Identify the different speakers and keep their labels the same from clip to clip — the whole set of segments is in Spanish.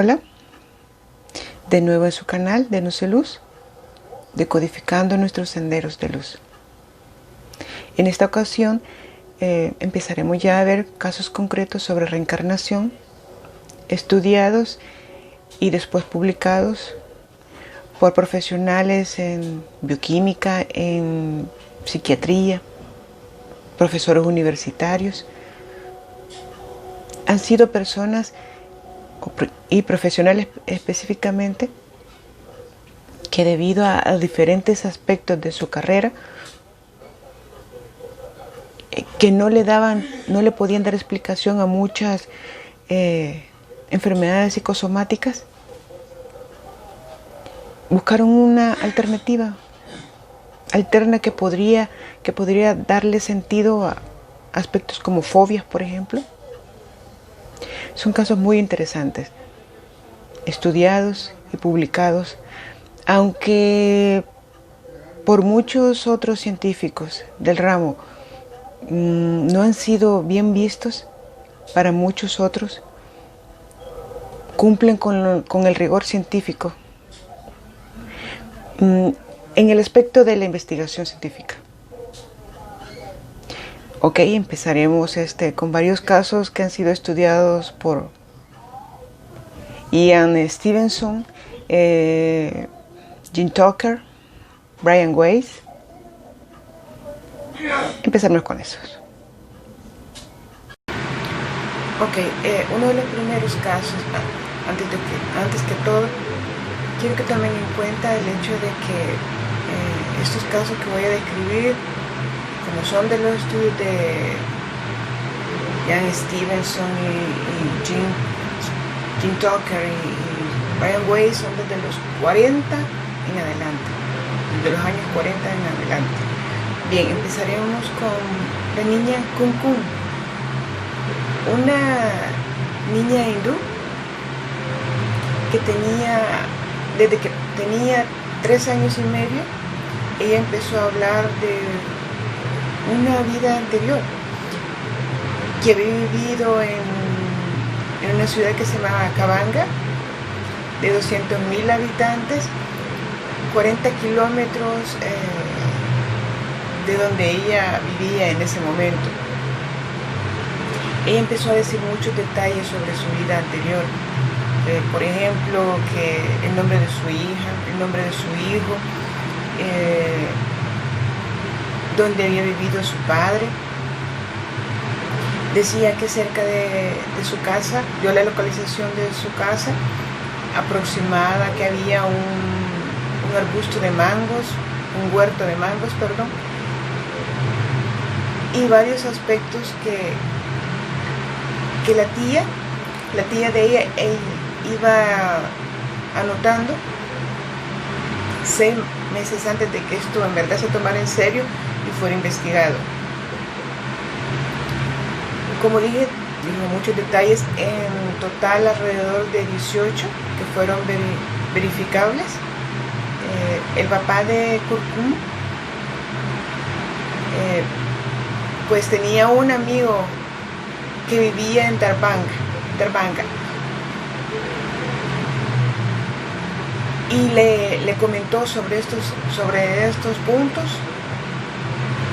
Speaker 1: Hola, de nuevo en su canal Denos de Luz, decodificando nuestros senderos de luz. En esta ocasión empezaremos ya a ver casos concretos sobre reencarnación, estudiados y después publicados por profesionales en bioquímica, en psiquiatría, profesores universitarios. Han sido personas y profesionales específicamente que debido a diferentes aspectos de su carrera que no le podían dar explicación a muchas enfermedades psicosomáticas, buscaron una alternativa alterna que podría darle sentido a aspectos como fobias, por ejemplo. Son casos muy interesantes, estudiados y publicados, aunque por muchos otros científicos del ramo no han sido bien vistos. Para muchos otros cumplen con el rigor científico en el aspecto de la investigación científica. Ok, empezaremos con varios casos que han sido estudiados por Ian Stevenson, Jim Tucker, Brian Weiss. Empezaremos con esos. Ok, uno de los primeros casos, antes que todo, quiero que tomen en cuenta el hecho de que estos casos que voy a describir, como son de los estudios de Ian Stevenson y Jim Tucker y Brian Weiss, son desde los 40 en adelante, desde los años 40 en adelante. Bien, empezaremos con la niña Kun Kun, una niña hindú que desde que tenía 3 años y medio, ella empezó a hablar de una vida anterior, que había vivido en una ciudad que se llama Kabanga, de 200,000 habitantes, 40 kilómetros de donde ella vivía en ese momento. Ella empezó a decir muchos detalles sobre su vida anterior, por ejemplo, que el nombre de su hija, el nombre de su hijo, donde había vivido su padre. Decía que cerca de su casa, dio la localización de su casa aproximada, que había un arbusto de mangos, un huerto de mangos, perdón, y varios aspectos que la tía de ella iba anotando 6 meses antes de que esto en verdad se tomara en serio y fuera investigado. Como dije, dijo muchos detalles, en total alrededor de 18 que fueron verificables. El papá de Kurkum pues tenía un amigo que vivía en Darbhanga, y le comentó sobre estos puntos,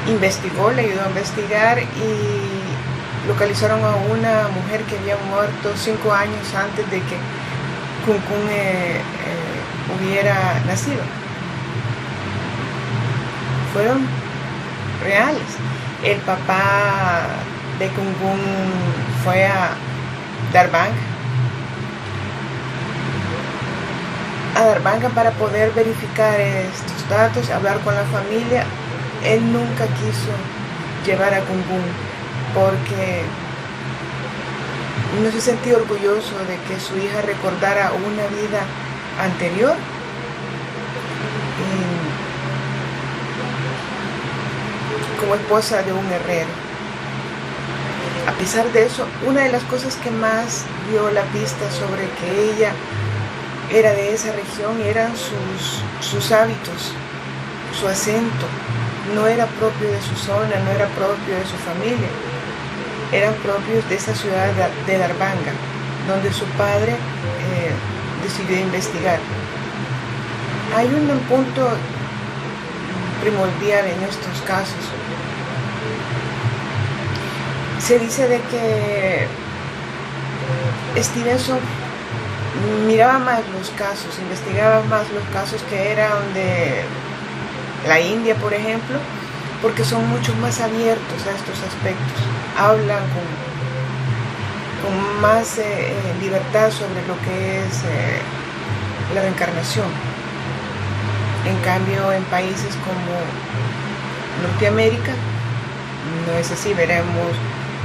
Speaker 1: investigó, le ayudó a investigar y localizaron a una mujer que había muerto 5 años antes de que Kun Kun hubiera nacido. Fueron reales. El papá de Kun Kun fue a Darbhanga para poder verificar estos datos, hablar con la familia. Él nunca quiso llevar a Kun Kun porque no se sentía orgulloso de que su hija recordara una vida anterior como esposa de un herrero. A pesar de eso, una de las cosas que más dio la pista sobre que ella era de esa región eran sus hábitos, su acento. No era propio de su zona, no era propio de su familia, eran propios de esa ciudad de Darbhanga. donde su padre decidió investigar. Hay un punto primordial en estos casos. Se dice de que Stevenson miraba más los casos, investigaba más los casos que eran de la India, por ejemplo, porque son mucho más abiertos a estos aspectos, hablan con más libertad sobre lo que es la reencarnación. En cambio, en países como Norteamérica no es así. Veremos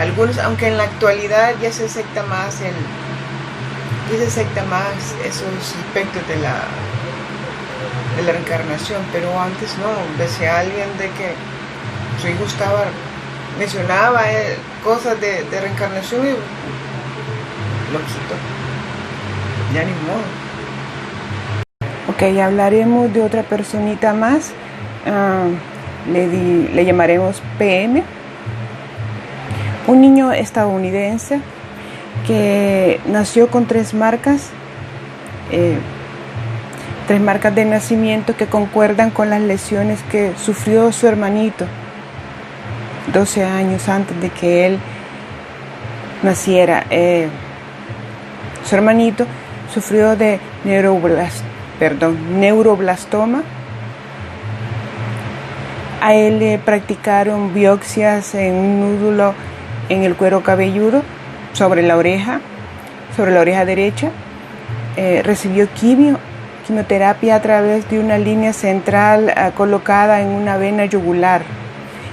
Speaker 1: algunos, aunque en la actualidad ya se acepta más esos aspectos de la reencarnación, pero antes no. Decía alguien de que su hijo mencionaba cosas de reencarnación y lo quitó, ya ni modo. Ok, hablaremos de otra personita más. Le llamaremos PM, un niño estadounidense que nació con 3 marcas de nacimiento que concuerdan con las lesiones que sufrió su hermanito 12 años antes de que él naciera. Su hermanito sufrió de neuroblastoma. A él le practicaron biopsias en un nódulo en el cuero cabelludo sobre la oreja derecha. Recibió quimioterapia a través de una línea central colocada en una vena yugular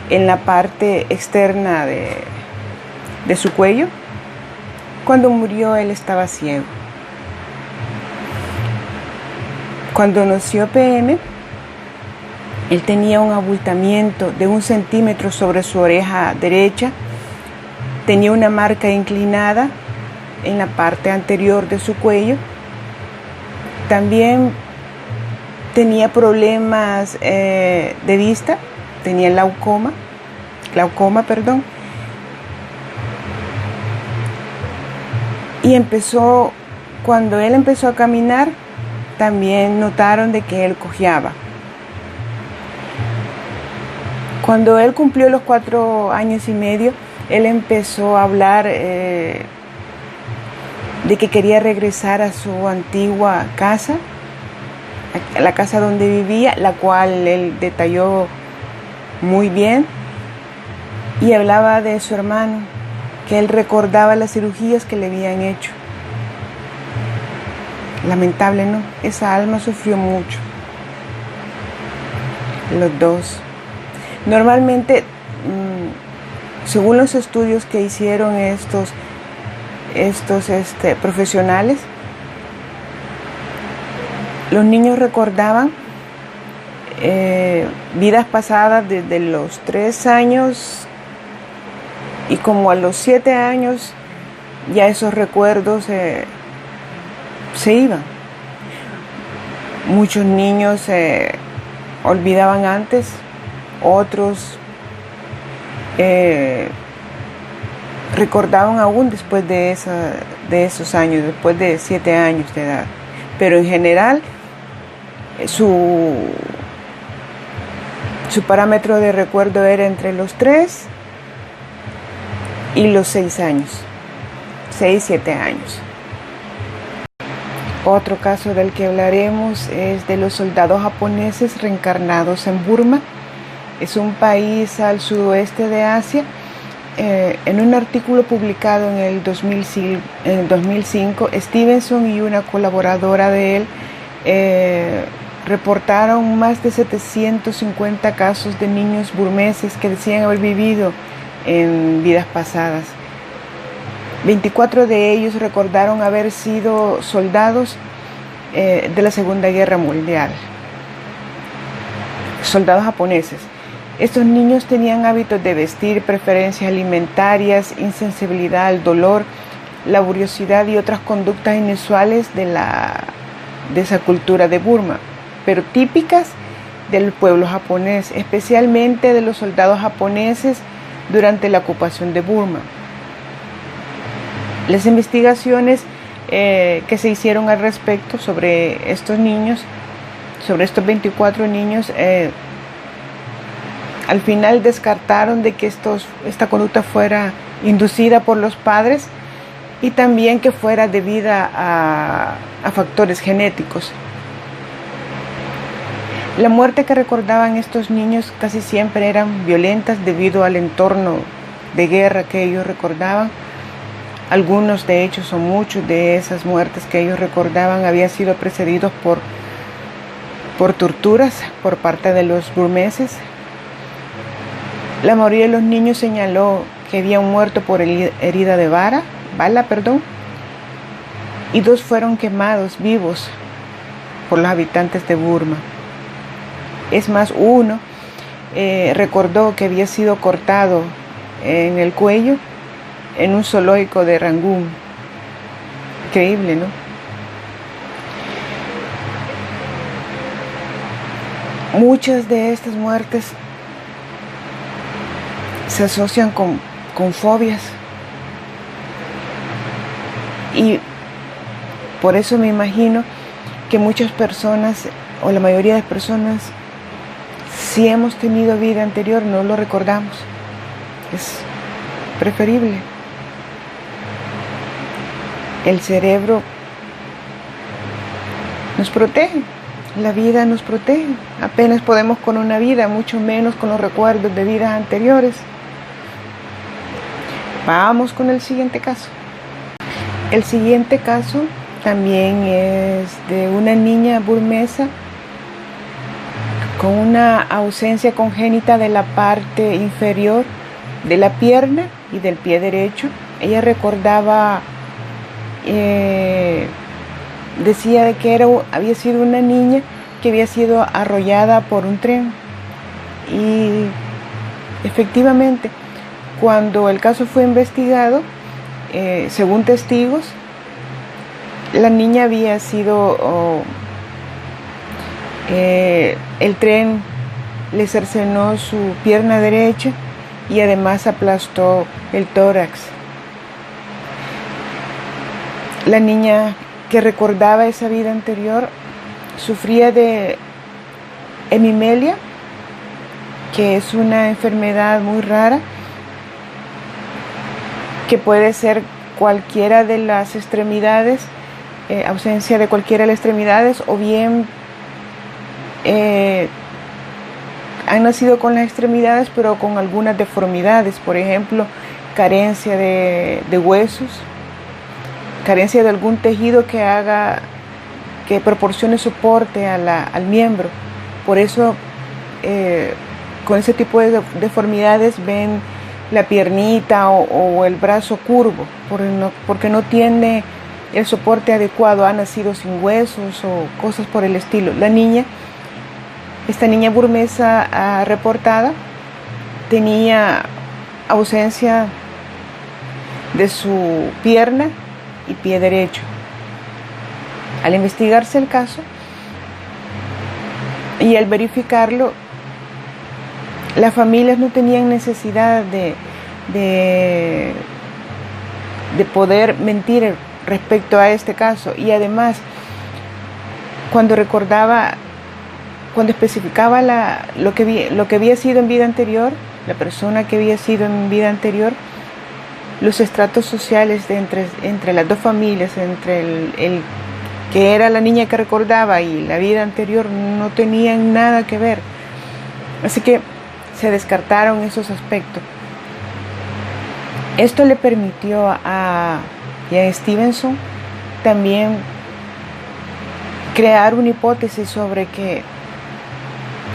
Speaker 1: en la parte externa de su cuello. Cuando murió, él estaba ciego. Cuando nació PM, él tenía un abultamiento de 1 centímetro sobre su oreja derecha, tenía una marca inclinada en la parte anterior de su cuello, también tenía problemas de vista, tenía glaucoma, y cuando él empezó a caminar, también notaron de que él cojeaba. Cuando él cumplió los 4 años y medio, él empezó a hablar de que quería regresar a su antigua casa, a la casa donde vivía, la cual él detalló muy bien, y hablaba de su hermano, que él recordaba las cirugías que le habían hecho. Lamentable, ¿no? Esa alma sufrió mucho, los dos. Normalmente, según los estudios que hicieron estos profesionales, los niños recordaban vidas pasadas desde los 3 años, y como a los 7 años ya esos recuerdos se iban. Muchos niños se olvidaban antes, otros recordaban aún después de esos años, después de 7 años de edad. Pero en general su parámetro de recuerdo era entre los 3 y los 6 años, 6-7 años. Otro caso del que hablaremos es de los soldados japoneses reencarnados en Burma. Es un país al sudoeste de Asia. En un artículo publicado en el 2005, Stevenson y una colaboradora de él reportaron más de 750 casos de niños burmeses que decían haber vivido en vidas pasadas. 24 de ellos recordaron haber sido soldados de la Segunda Guerra Mundial, soldados japoneses. Estos niños tenían hábitos de vestir, preferencias alimentarias, insensibilidad al dolor, laboriosidad y otras conductas inusuales de esa cultura de Burma, pero típicas del pueblo japonés, especialmente de los soldados japoneses durante la ocupación de Burma. Las investigaciones que se hicieron al respecto sobre estos niños, sobre estos 24 niños, al final descartaron de que esta conducta fuera inducida por los padres y también que fuera debida a factores genéticos. La muerte que recordaban estos niños casi siempre eran violentas debido al entorno de guerra que ellos recordaban. Algunos, de hecho, son muchos de esas muertes que ellos recordaban habían sido precedidos por torturas por parte de los burmeses. La mayoría de los niños señaló que habían muerto por herida de bala, y 2 fueron quemados vivos por los habitantes de Burma. Es más, uno recordó que había sido cortado en el cuello en un zoológico de Rangún. Increíble, ¿no? Muchas de estas muertes se asocian con fobias. Y por eso me imagino que muchas personas, o la mayoría de personas, si hemos tenido vida anterior, no lo recordamos. Es preferible. El cerebro nos protege, la vida nos protege. Apenas podemos con una vida, mucho menos con los recuerdos de vidas anteriores. Vamos con el siguiente caso. El siguiente caso también es de una niña burmesa con una ausencia congénita de la parte inferior de la pierna y del pie derecho. Ella recordaba, decía de que había sido una niña que había sido arrollada por un tren. Y efectivamente, cuando el caso fue investigado, según testigos, la niña había sido, el tren le cercenó su pierna derecha y además aplastó el tórax. La niña, que recordaba esa vida anterior, sufría de hemimelia, que es una enfermedad muy rara que puede ser cualquiera de las extremidades, ausencia de cualquiera de las extremidades, o bien han nacido con las extremidades pero con algunas deformidades, por ejemplo, carencia de huesos, carencia de algún tejido que proporcione soporte al miembro. Por eso con ese tipo de deformidades ven la piernita o el brazo curvo, porque no tiene el soporte adecuado, ha nacido sin huesos o cosas por el estilo. Esta niña burmesa reportada tenía ausencia de su pierna y pie derecho. Al investigarse el caso y al verificarlo, las familias no tenían necesidad de poder mentir respecto a este caso. Y además, cuando especificaba lo que había sido en vida anterior, la persona que había sido en vida anterior, los estratos sociales entre las dos familias, entre el que era la niña que recordaba y la vida anterior, no tenían nada que ver. Así que se descartaron esos aspectos. Esto le permitió a Ian Stevenson también crear una hipótesis sobre que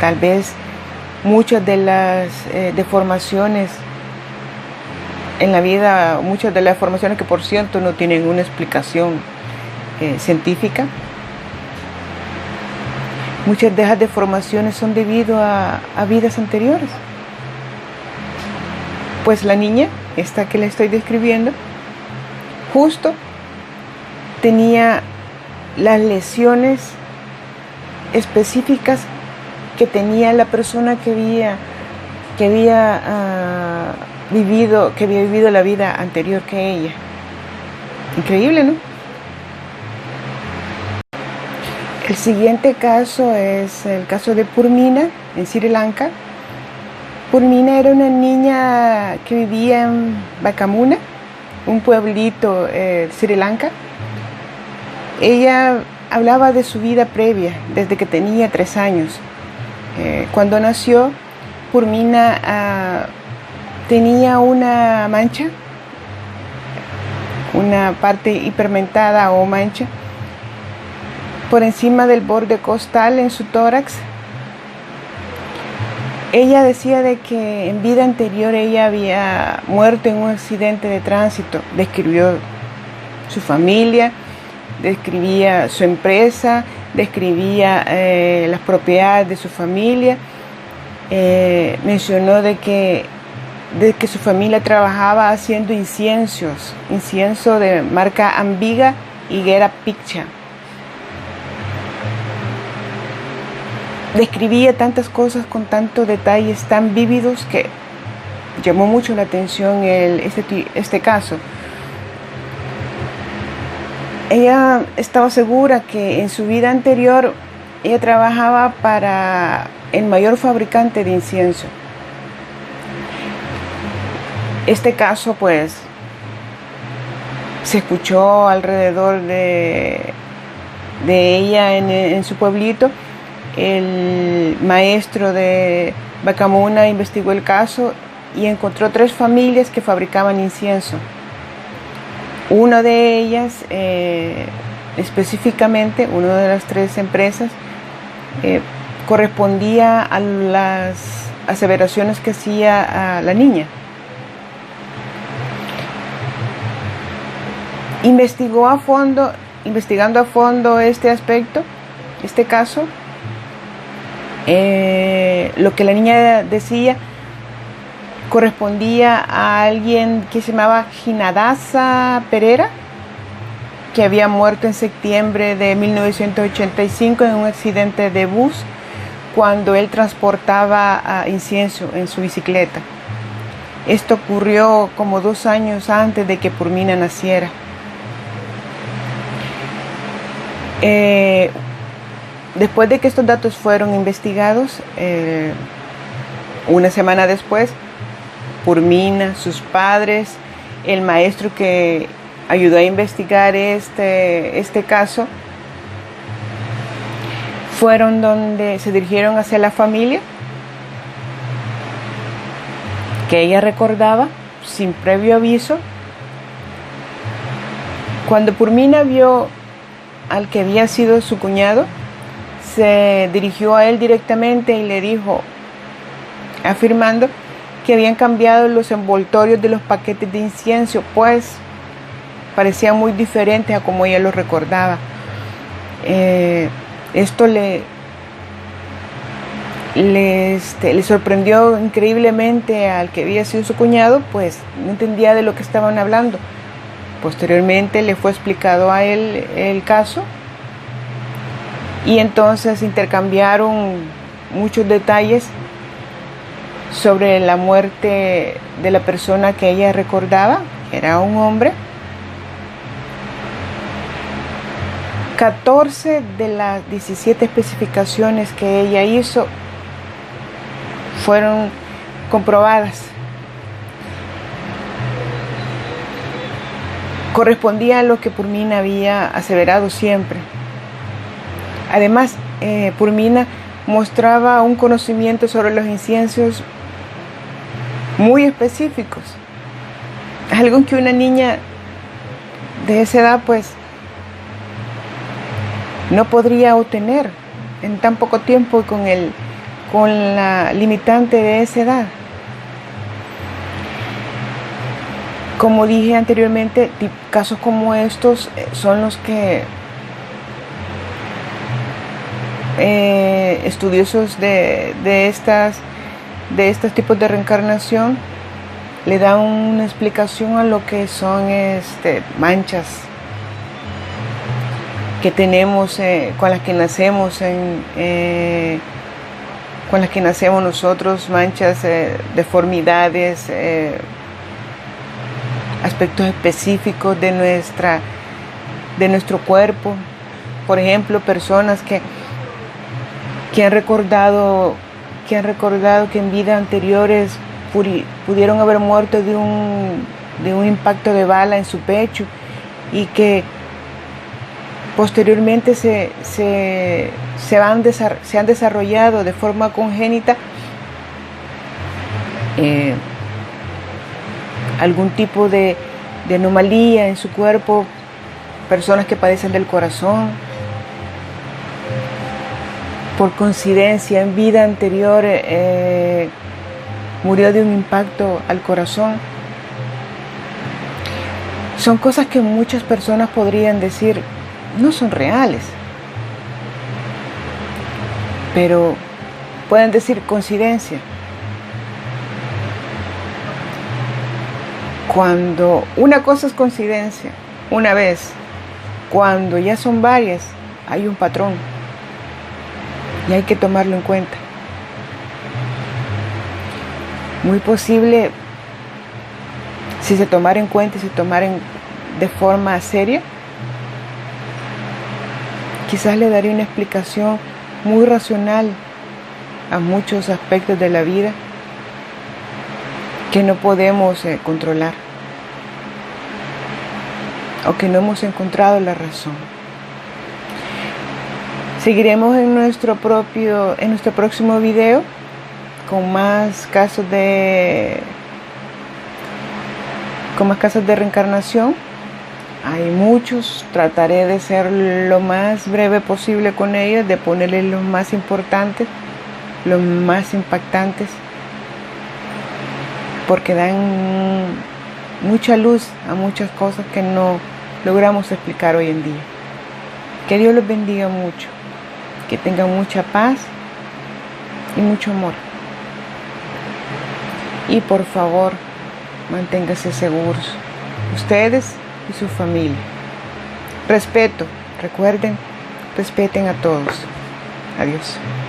Speaker 1: tal vez muchas de las deformaciones en la vida, muchas de las deformaciones que por cierto no tienen una explicación científica, muchas de esas deformaciones son debido a vidas anteriores. Pues la niña, esta que le estoy describiendo, justo tenía las lesiones específicas que tenía la persona que había vivido la vida anterior que ella. Increíble, ¿no? El siguiente caso es el caso de Purmina en Sri Lanka. Purmina era una niña que vivía en Bakamuna, un pueblito de Sri Lanka. Ella hablaba de su vida previa desde que tenía 3 años. Cuando nació, Purmina tenía una mancha, una parte hipermentada o mancha por encima del borde costal en su tórax. Ella decía de que en vida anterior ella había muerto en un accidente de tránsito. Describió su familia, describía su empresa, describía las propiedades de su familia. Mencionó de que su familia trabajaba haciendo incienso de marca Ambiga y Gera Piccha. Describía tantas cosas con tantos detalles tan vívidos que llamó mucho la atención este caso. Ella estaba segura que en su vida anterior ella trabajaba para el mayor fabricante de incienso. Este caso pues se escuchó alrededor de ella en su pueblito. El maestro de Bakamuna investigó el caso y encontró 3 familias que fabricaban incienso. Una de ellas, específicamente, una de las 3 empresas, correspondía a las aseveraciones que hacía a la niña. Investigando a fondo este aspecto, este caso, lo que la niña decía correspondía a alguien que se llamaba Ginadasa Pereira, que había muerto en septiembre de 1985 en un accidente de bus cuando él transportaba incienso en su bicicleta. Esto ocurrió como 2 años antes de que Purmina naciera. Después de que estos datos fueron investigados, una semana después, Purmina, sus padres, el maestro que ayudó a investigar este caso, fueron donde se dirigieron hacia la familia, que ella recordaba sin previo aviso. Cuando Purmina vio al que había sido su cuñado, se dirigió a él directamente y le dijo, afirmando que habían cambiado los envoltorios de los paquetes de incienso, pues parecían muy diferentes a como ella los recordaba. Esto le sorprendió increíblemente al que había sido su cuñado, pues no entendía de lo que estaban hablando. Posteriormente le fue explicado a él el caso y entonces intercambiaron muchos detalles sobre la muerte de la persona que ella recordaba. Era un hombre. 14 de las 17 especificaciones que ella hizo fueron comprobadas. Correspondía a lo que Purmina había aseverado siempre. Además, Purmina mostraba un conocimiento sobre los inciensos muy específicos, algo que una niña de esa edad pues no podría obtener en tan poco tiempo con la limitante de esa edad. Como dije anteriormente, casos como estos son los que estudiosos de estos tipos de reencarnación le dan una explicación a lo que son manchas que tenemos, con las que nacemos, con las que nacemos nosotros, manchas, deformidades, aspectos específicos de nuestro cuerpo. Por ejemplo, personas que han recordado que en vidas anteriores pudieron haber muerto de un impacto de bala en su pecho y que posteriormente se han desarrollado de forma congénita algún tipo de anomalía en su cuerpo, personas que padecen del corazón, por coincidencia en vida anterior murió de un impacto al corazón. Son cosas que muchas personas podrían decir no son reales, pero pueden decir coincidencia. Cuando una cosa es coincidencia una vez, cuando ya son varias, hay un patrón y hay que tomarlo en cuenta. Muy posible, si se tomara en cuenta y se tomara de forma seria, quizás le daría una explicación muy racional a muchos aspectos de la vida que no podemos controlar o que no hemos encontrado la razón. Seguiremos en nuestro próximo video con más casos de reencarnación. Hay muchos, trataré de ser lo más breve posible con ellos, de ponerles los más importantes, los más impactantes, porque dan mucha luz a muchas cosas que no logramos explicar hoy en día. Que Dios los bendiga mucho, que tengan mucha paz y mucho amor. Y por favor, manténganse seguros, ustedes y su familia. Respeto, recuerden, respeten a todos. Adiós.